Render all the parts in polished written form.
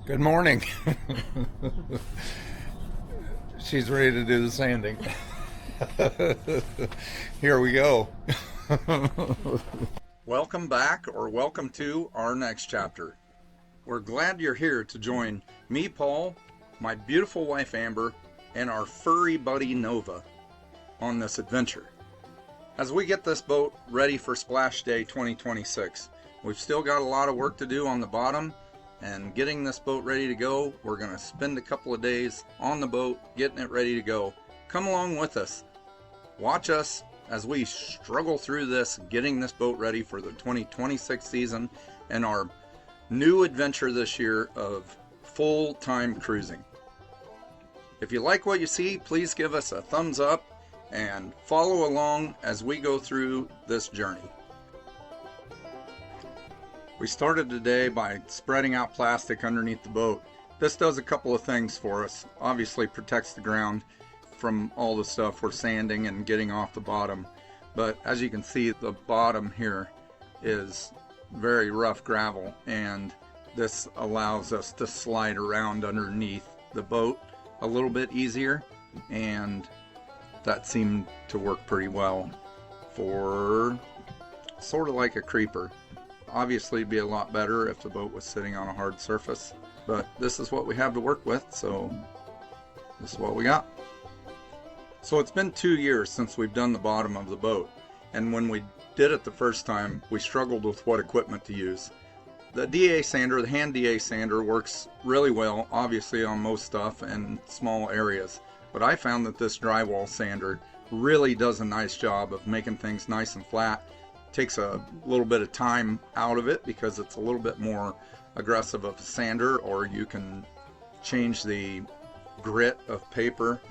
Good morning. She's ready to do the sanding. Here we go. Welcome back, or welcome to our next chapter. We're glad you're here to join me, Paul, my beautiful wife, Amber, and our furry buddy, Nova, on this adventure. As we get this boat ready for Splash Day 2026, we've still got a lot of work to do on the bottom, and getting this boat ready to go. We're going to spend a couple of days on the boat getting it ready to go. Come along with us. Watch us as we struggle through this, getting this boat ready for the 2026 season and our new adventure this year of full-time cruising. If you like what you see, please give us a thumbs up and follow along as we go through this journey. We started today by spreading out plastic underneath the boat. This does a couple of things for us. Obviously protects the ground from all the stuff we're sanding and getting off the bottom. But as you can see, the bottom here is very rough gravel, and this allows us to slide around underneath the boat a little bit easier, and that seemed to work pretty well for sort of like a creeper. Obviously it'd be a lot better if the boat was sitting on a hard surface, but this is what we have to work with, so this is what we got. So it's been 2 years since we've done the bottom of the boat, and when we did it the first time, we struggled with what equipment to use. The DA sander, the hand DA sander, works really well, obviously on most stuff and small areas, but I found that this drywall sander really does a nice job of making things nice and flat. Takes a little bit of time out of it because it's a little bit more aggressive of a sander, or you can change the grit of paper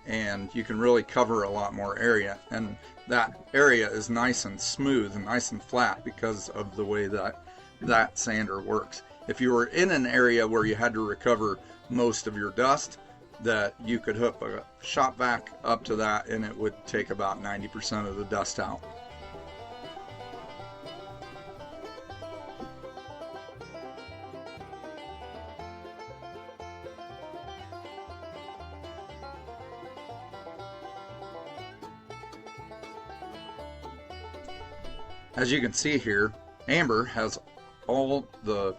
and you can really cover a lot more area, and that area is nice and smooth and nice and flat because of the way that sander works. If you were in an area where you had to recover most of your dust, that you could hook a shop vac up to that and it would take about 90% of the dust out. As you can see here, Amber has all the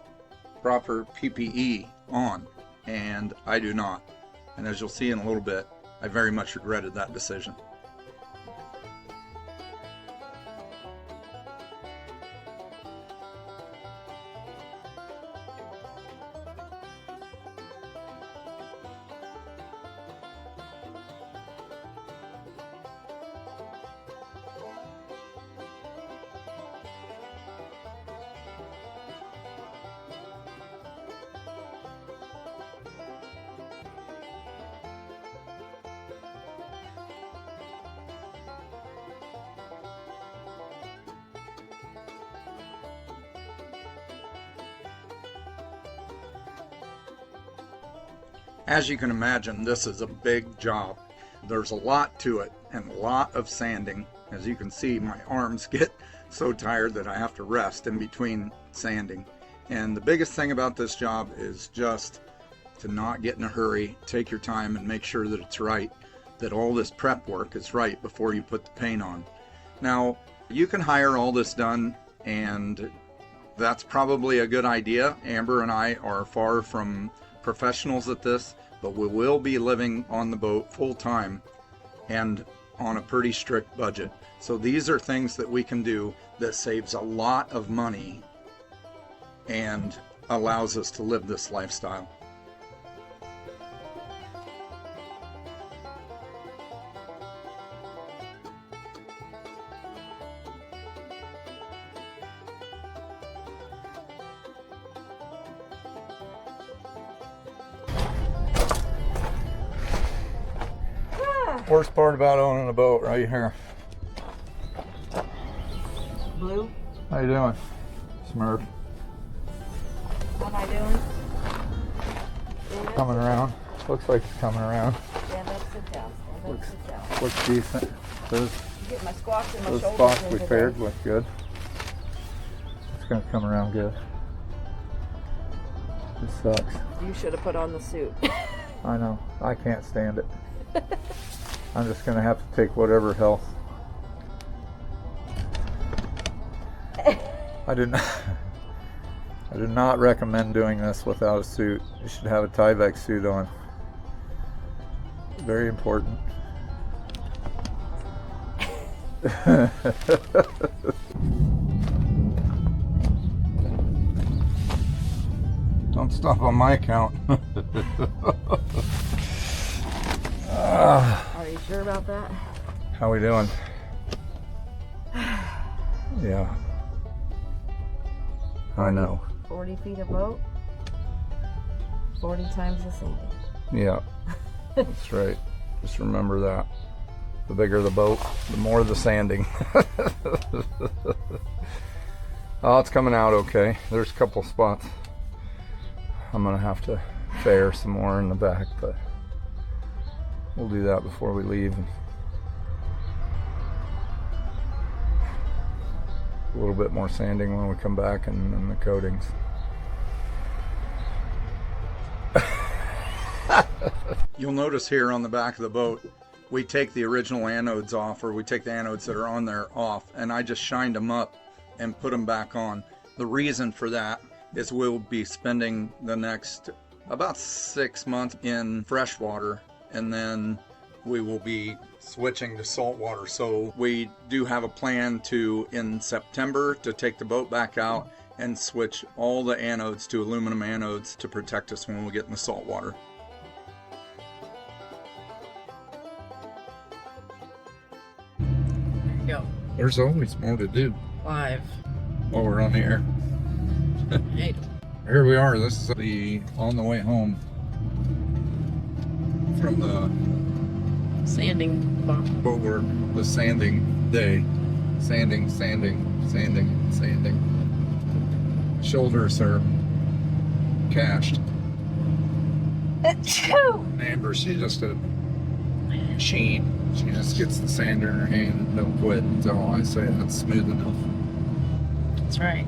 proper PPE on, and I do not. And as you'll see in a little bit, I very much regretted that decision. As you can imagine, this is a big job. There's a lot to it and a lot of sanding. As you can see, my arms get so tired that I have to rest in between sanding. And the biggest thing about this job is just to not get in a hurry, take your time and make sure that it's right, that all this prep work is right before you put the paint on. Now, you can hire all this done, and that's probably a good idea. Amber and I are far from professionals at this, but we will be living on the boat full time and on a pretty strict budget. So these are things that we can do that saves a lot of money and allows us to live this lifestyle. Worst part about owning a boat right here. Blue, How you doing, Smurf? how am I doing? Good? Coming around. Looks like it's coming around. Yeah, that's the down. That's the down. Looks decent. Those Get my squats and my shoulders spots in we today. paired look good. It's gonna come around good. This sucks. You should have put on the suit. I know. I can't stand it. I'm just gonna have to take whatever health. I do not recommend doing this without a suit. You should have a Tyvek suit on. Very important. Don't stop on my account. Are you sure about that? How we doing? Yeah. I know. 40 feet of boat, 40 times the sanding. Yeah. That's right. Just remember that. The bigger the boat, the more the sanding. Oh, it's coming out okay. There's a couple spots. I'm gonna have to fair some more in the back, but we'll do that before we leave. A little bit more sanding when we come back, and then the coatings. You'll notice here on the back of the boat, we take the original anodes off, or we take the anodes that are on there off, and I just shined them up and put them back on. The reason for that is we'll be spending the next about 6 months in freshwater, and then we will be switching to saltwater. So we do have a plan to, in September, to take the boat back out and switch all the anodes to aluminum anodes to protect us when we get in the saltwater. Go. There's always more to do 5. while we're on the air. 8. Here we are. This is the on the way home from the Sanding box. boat work, the sanding day. Sanding. Shoulders are cashed. Amber, she's just a machine. She just gets the sander in her hand and don't quit until I say that's smooth enough. That's right.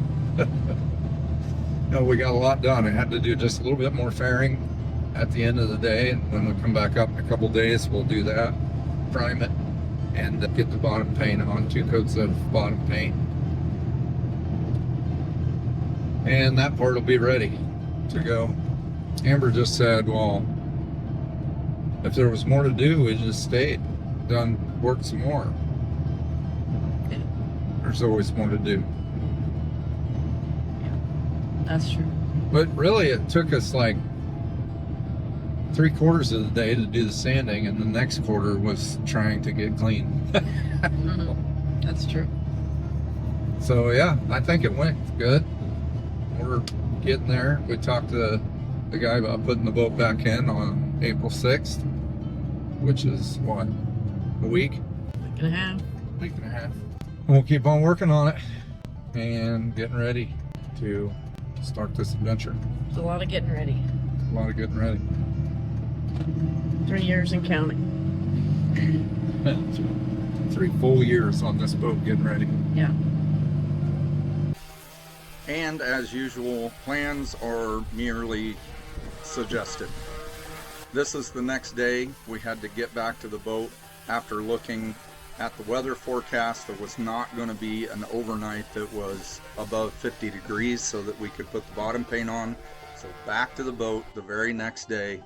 No, we got a lot done. I had to do just a little bit more fairing at the end of the day, and when we come back up in a couple days, we'll do that, prime it, and get the bottom paint on, 2 coats of bottom paint, and that part will be ready to go. Amber just said, well, if there was more to do, we just stayed, worked some more. Yeah. There's always more to do. That's true. But really, it took us like 3/4 of the day to do the sanding, and the next quarter was trying to get clean. That's true. So yeah, I think it went good. We're getting there. We talked to the guy about putting the boat back in on April 6th, which is what, a week? Week and a half. Week and a half. And we'll keep on working on it and getting ready to start this adventure. It's a lot of getting ready. A lot of getting ready. 3 years and counting. 3 full years on this boat getting ready. Yeah. And as usual, plans are merely suggested. This is the next day. We had to get back to the boat after looking at the weather forecast. There was not going to be an overnight that was above 50 degrees so that we could put the bottom paint on. So back to the boat the very next day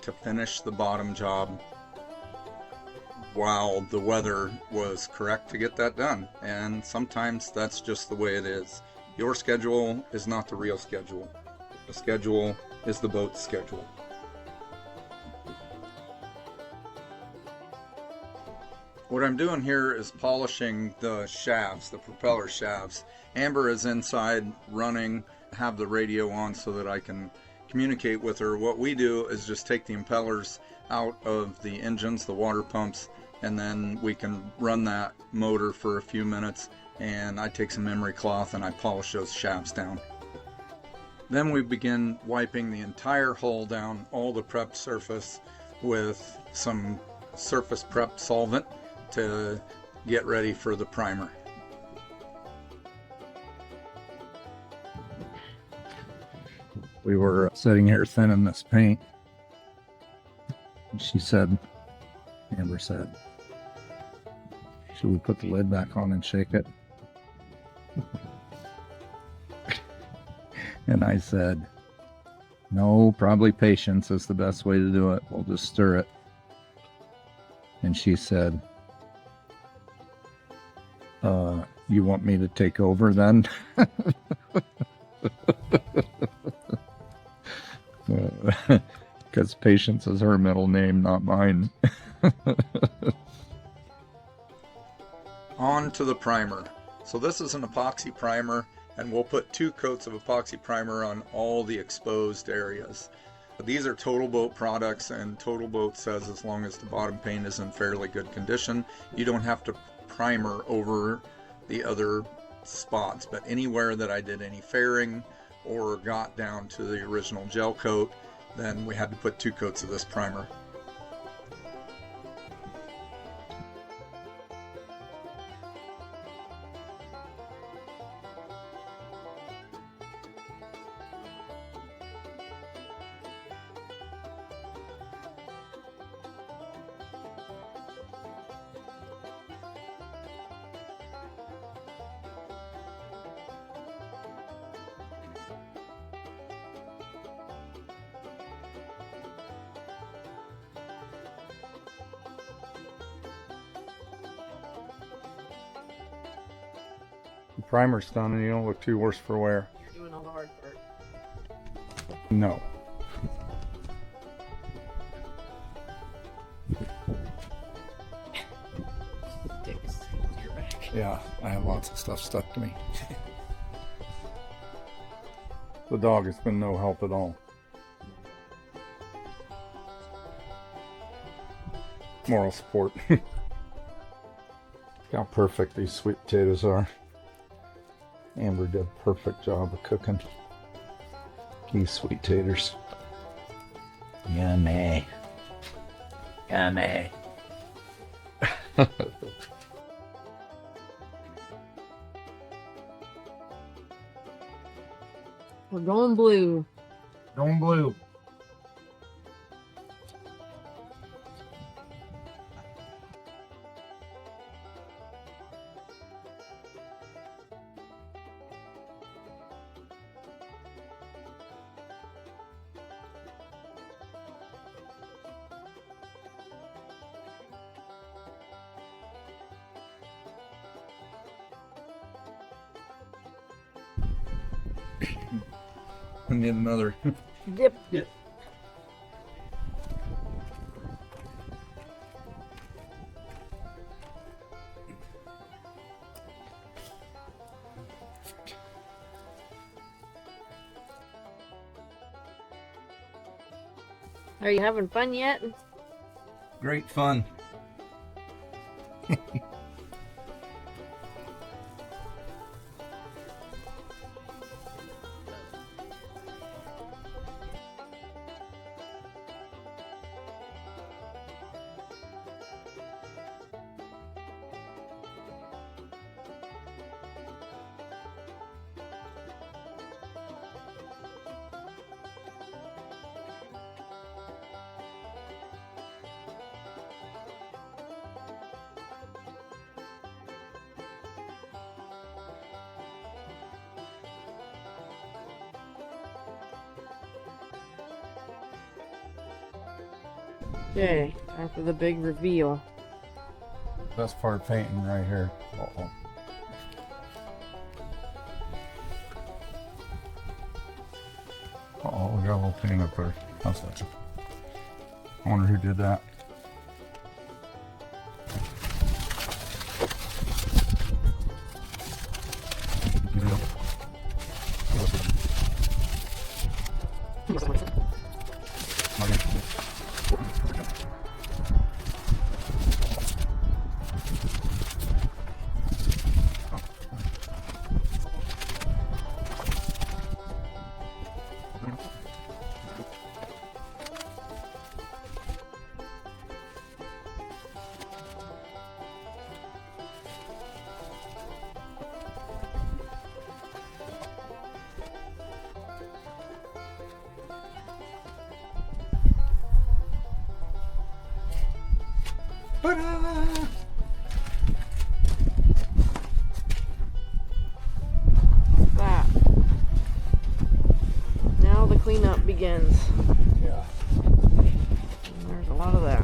to finish the bottom job while the weather was correct to get that done. And sometimes that's just the way it is. Your schedule is not the real schedule. The schedule is the boat's schedule. What I'm doing here is polishing the shafts, the propeller shafts. Amber is inside running, have the radio on so that I can communicate with her. What we do is just take the impellers out of the engines, the water pumps, and then we can run that motor for a few minutes, and I take some emery cloth and I polish those shafts down. Then we begin wiping the entire hull down, all the prep surface, with some surface prep solvent to get ready for the primer. We were sitting here thinning this paint. And she said, Amber said, should we put the lid back on and shake it? And I said, no, probably patience is the best way to do it. We'll just stir it. And she said, you want me to take over then? Because Patience is her middle name, not mine. On to the primer. So this is an epoxy primer, and we'll put 2 coats of epoxy primer on all the exposed areas. These are Total Boat products, and Total Boat says as long as the bottom paint is in fairly good condition, you don't have to primer over the other spots. But anywhere that I did any fairing or got down to the original gel coat, then we had to put 2 coats of this primer. The primer's done and you don't look too worse for wear. You're doing all the hard part. No. Sticks to your back. Yeah, I have lots of stuff stuck to me. The dog has been no help at all. Moral support. How perfect these sweet potatoes are. Amber did a perfect job of cooking these sweet taters. Yummy. Yummy. We're going blue. Going blue. I need another. Dip. Yep. Are you having fun yet? Great fun. Okay, time for the big reveal. Best part of painting right here. Uh-oh. Uh-oh, we got a little paint up there. How's that? I wonder who did that. Ta-da! That. Now the cleanup begins. Yeah. And there's a lot of that.